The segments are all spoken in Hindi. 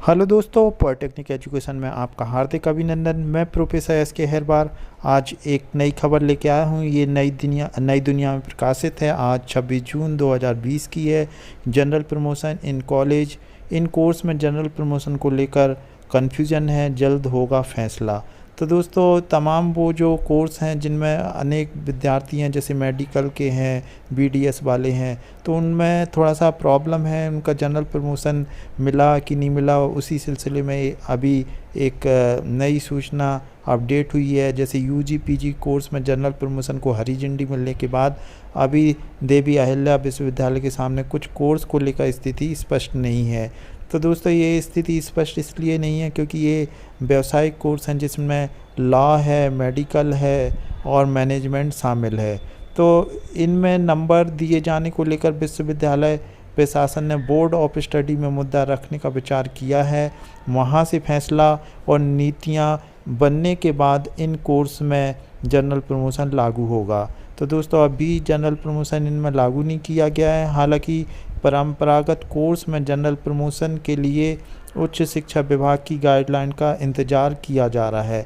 हेलो दोस्तों, पॉलिटेक्निक एजुकेशन में आपका हार्दिक अभिनंदन। मैं प्रोफेसर एस के हेरबार आज एक नई खबर लेके आया हूँ। ये नई दुनिया में प्रकाशित है। आज 26 जून 2020 की है। General promotion in college, in course में जनरल प्रमोशन को लेकर कन्फ्यूजन है, जल्द होगा फैसला। तो दोस्तों, तमाम वो जो कोर्स हैं जिनमें अनेक विद्यार्थी हैं, जैसे मेडिकल के हैं, बीडीएस वाले हैं, तो उनमें थोड़ा सा प्रॉब्लम है। उनका जनरल प्रमोशन मिला कि नहीं मिला, उसी सिलसिले में अभी एक नई सूचना अपडेट हुई है। जैसे यूजी पीजी कोर्स में जनरल प्रमोशन को हरी झंडी मिलने के बाद अभी देवी अहिल्या विश्वविद्यालय के सामने कुछ कोर्स को लेकर स्थिति स्पष्ट नहीं है। तो दोस्तों, ये स्थिति स्पष्ट इसलिए नहीं है क्योंकि ये व्यावसायिक कोर्स हैं जिसमें लॉ है, मेडिकल है और मैनेजमेंट शामिल है। तो इनमें नंबर दिए जाने को लेकर विश्वविद्यालय प्रशासन ने बोर्ड ऑफ स्टडी में मुद्दा रखने का विचार किया है। वहाँ से फैसला और नीतियाँ बनने के बाद इन कोर्स में जनरल प्रमोशन लागू होगा। तो दोस्तों, अभी जनरल प्रमोशन इनमें लागू नहीं किया गया है। हालांकि परंपरागत कोर्स में जनरल प्रमोशन के लिए उच्च शिक्षा विभाग की गाइडलाइन का इंतज़ार किया जा रहा है।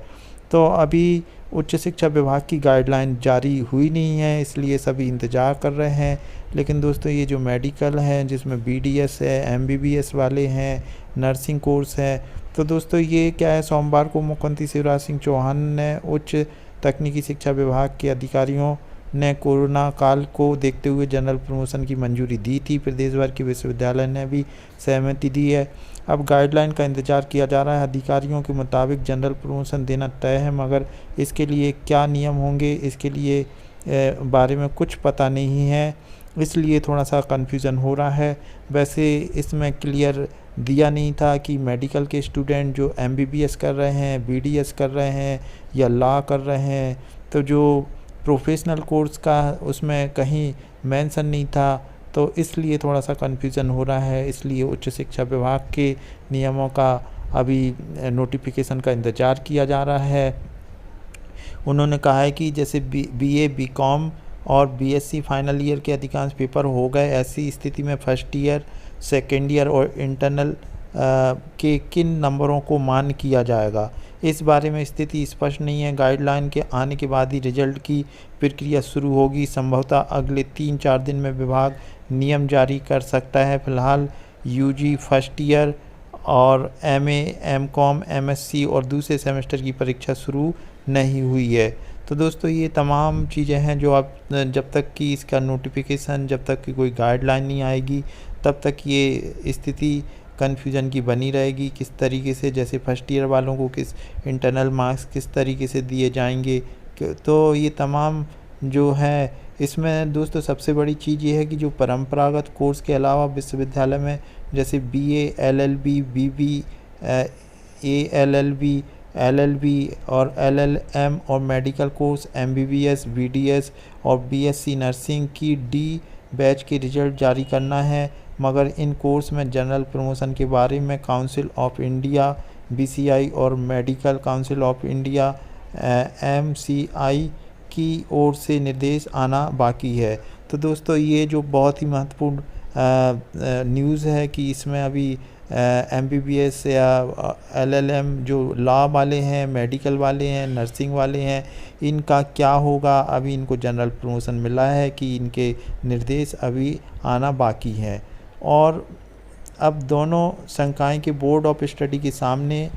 तो अभी उच्च शिक्षा विभाग की गाइडलाइन जारी हुई नहीं है, इसलिए सभी इंतज़ार कर रहे हैं। लेकिन दोस्तों, ये जो मेडिकल हैं जिसमें बीडीएस है, एमबीबीएस वाले हैं, नर्सिंग कोर्स है, तो दोस्तों ये क्या है, सोमवार को मुख्यमंत्री शिवराज सिंह चौहान ने उच्च तकनीकी शिक्षा विभाग के अधिकारियों ने कोरोना काल को देखते हुए जनरल प्रमोशन की मंजूरी दी थी। प्रदेश भर के विश्वविद्यालय ने भी सहमति दी है। अब गाइडलाइन का इंतजार किया जा रहा है। अधिकारियों के मुताबिक जनरल प्रमोशन देना तय है, मगर इसके लिए क्या नियम होंगे, इसके लिए बारे में कुछ पता नहीं है, इसलिए थोड़ा सा कन्फ्यूज़न हो रहा है। वैसे इसमें क्लियर दिया नहीं था कि मेडिकल के स्टूडेंट जो एमबीबीएस कर रहे हैं, बीडीएस कर रहे हैं या लॉ कर रहे हैं, तो जो प्रोफेशनल कोर्स का उसमें कहीं मेंशन नहीं था, तो इसलिए थोड़ा सा कन्फ्यूज़न हो रहा है। इसलिए उच्च शिक्षा विभाग के नियमों का अभी नोटिफिकेशन का इंतज़ार किया जा रहा है। उन्होंने कहा है कि जैसे बीए, बीकॉम और बीएससी फाइनल ईयर के अधिकांश पेपर हो गए, ऐसी स्थिति में फर्स्ट ईयर, सेकेंड ईयर और इंटरनल के किन नंबरों को मान किया जाएगा, इस बारे में स्थिति स्पष्ट नहीं है। गाइडलाइन के आने के बाद ही रिजल्ट की प्रक्रिया शुरू होगी। संभवतः अगले 3-4 दिन में विभाग नियम जारी कर सकता है। फिलहाल यूजी फर्स्ट ईयर और एमए, एमकॉम, एमएससी और दूसरे सेमेस्टर की परीक्षा शुरू नहीं हुई है। तो दोस्तों, ये तमाम चीज़ें हैं जो आप जब तक कि इसका नोटिफिकेशन, जब तक कि कोई गाइडलाइन नहीं आएगी, तब तक ये स्थिति कन्फ्यूजन की बनी रहेगी। किस तरीके से, जैसे फर्स्ट ईयर वालों को किस इंटरनल मार्क्स किस तरीके से दिए जाएंगे, तो ये तमाम जो है, इसमें दोस्तों सबसे बड़ी चीज़ ये है कि जो परंपरागत कोर्स के अलावा विश्वविद्यालय में जैसे बीए, एलएलबी, बीबी, एएलएलबी, एलएलबी और एलएलएम और मेडिकल कोर्स, एमबीबीएस, बीडीएस और बीएससी नर्सिंग की डी बैच के रिजल्ट जारी करना है। मगर इन कोर्स में जनरल प्रमोशन के बारे में काउंसिल ऑफ इंडिया, बीसीआई और medical council of India, MCI की ओर से निर्देश आना बाकी है। तो दोस्तों, ये जो बहुत ही महत्वपूर्ण न्यूज़ है कि इसमें अभी एमबीबीएस या एलएलएम जो लॉ वाले हैं, मेडिकल वाले हैं, नर्सिंग वाले हैं, इनका क्या होगा। अभी इनको जनरल प्रमोशन मिला है कि इनके निर्देश अभी आना बाकी हैं। और अब दोनों संकाय के बोर्ड ऑफ स्टडी के सामने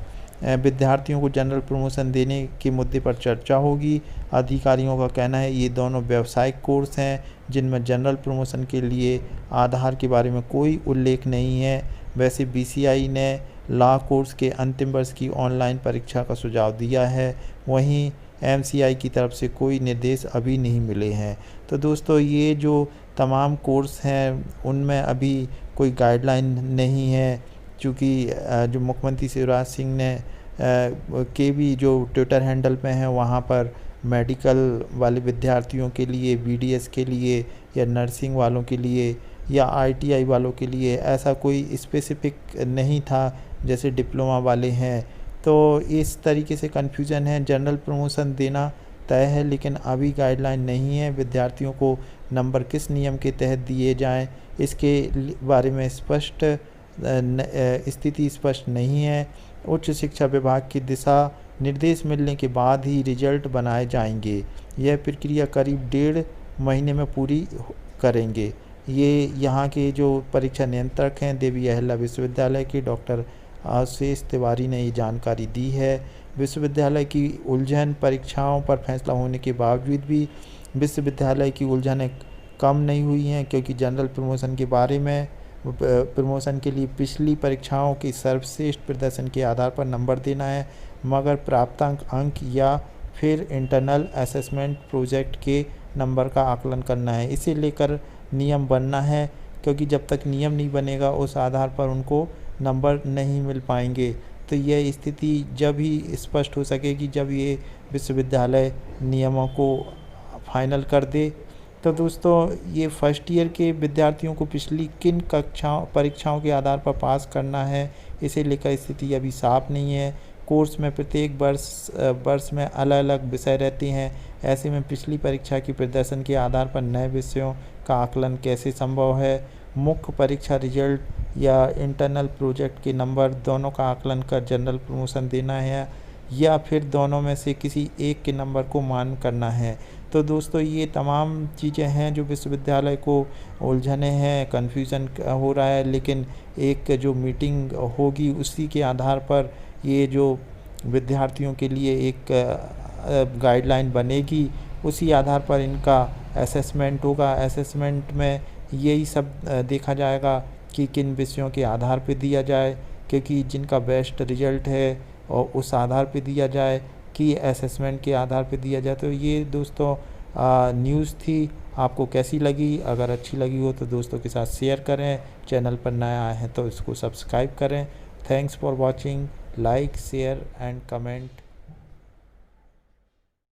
विद्यार्थियों को जनरल प्रमोशन देने के मुद्दे पर चर्चा होगी। अधिकारियों का कहना है ये दोनों व्यावसायिक कोर्स हैं जिनमें जनरल प्रमोशन के लिए आधार के बारे में कोई उल्लेख नहीं है। वैसे बीसीआई ने लॉ कोर्स के अंतिम वर्ष की ऑनलाइन परीक्षा का सुझाव दिया है, वहीं एमसीआई की तरफ से कोई निर्देश अभी नहीं मिले हैं। तो दोस्तों, ये जो तमाम कोर्स हैं उनमें अभी कोई गाइडलाइन नहीं है, क्योंकि जो मुख्यमंत्री शिवराज सिंह ने के भी जो ट्विटर हैंडल पे हैं वहाँ पर मेडिकल वाले विद्यार्थियों के लिए, बीडीएस के लिए या नर्सिंग वालों के लिए या आईटीआई वालों के लिए ऐसा कोई स्पेसिफिक नहीं था जैसे डिप्लोमा वाले हैं। तो इस तरीके से कन्फ्यूज़न है। जनरल प्रमोशन देना तय है, लेकिन अभी गाइडलाइन नहीं है। विद्यार्थियों को नंबर किस नियम के तहत दिए जाएं, इसके बारे में स्पष्ट स्थिति स्पष्ट नहीं है। उच्च शिक्षा विभाग की दिशा निर्देश मिलने के बाद ही रिजल्ट बनाए जाएंगे। यह प्रक्रिया करीब 1.5 महीने में पूरी करेंगे। ये यहाँ के जो परीक्षा नियंत्रक हैं देवी अहिल्या विश्वविद्यालय के डॉक्टर आशीष तिवारी ने ये जानकारी दी है। विश्वविद्यालय की उलझन परीक्षाओं पर फैसला होने के बावजूद भी विश्वविद्यालय की उलझनें कम नहीं हुई हैं, क्योंकि जनरल प्रमोशन के बारे में प्रमोशन के लिए पिछली परीक्षाओं के सर्वश्रेष्ठ प्रदर्शन के आधार पर नंबर देना है, मगर प्राप्तांक अंक या फिर इंटरनल असेसमेंट प्रोजेक्ट के नंबर का आकलन करना है। इसे लेकर नियम बनना है, क्योंकि जब तक नियम नहीं बनेगा उस आधार पर उनको नंबर नहीं मिल पाएंगे। तो यह स्थिति जब ही स्पष्ट हो सकेगी जब ये विश्वविद्यालय नियमों को फाइनल कर दे। तो दोस्तों, ये फर्स्ट ईयर के विद्यार्थियों को पिछली किन परीक्षाओं के आधार पर पास करना है, इसे लेकर स्थिति अभी साफ नहीं है। कोर्स में प्रत्येक वर्ष में अलग अलग विषय रहते हैं। ऐसे में पिछली परीक्षा की प्रदर्शन के आधार पर नए विषयों का आकलन कैसे संभव है। मुख्य परीक्षा रिजल्ट या इंटरनल प्रोजेक्ट के नंबर दोनों का आकलन कर जनरल प्रमोशन देना है, या फिर दोनों में से किसी एक के नंबर को मान करना है। तो दोस्तों, ये तमाम चीज़ें हैं जो विश्वविद्यालय को उलझने हैं, कन्फ्यूज़न हो रहा है। लेकिन एक जो मीटिंग होगी उसी के आधार पर ये जो विद्यार्थियों के लिए एक गाइडलाइन बनेगी, उसी आधार पर इनका असेसमेंट होगा। असेसमेंट में यही सब देखा जाएगा कि किन विषयों के आधार पर दिया जाए, क्योंकि जिनका बेस्ट रिजल्ट है और उस आधार पे दिया जाए कि असेसमेंट के आधार पे दिया जाए। तो ये दोस्तों न्यूज़ थी। आपको कैसी लगी? अगर अच्छी लगी हो तो दोस्तों के साथ शेयर करें। चैनल पर नया आए हैं तो इसको सब्सक्राइब करें। Thanks for watching. Like, share and comment.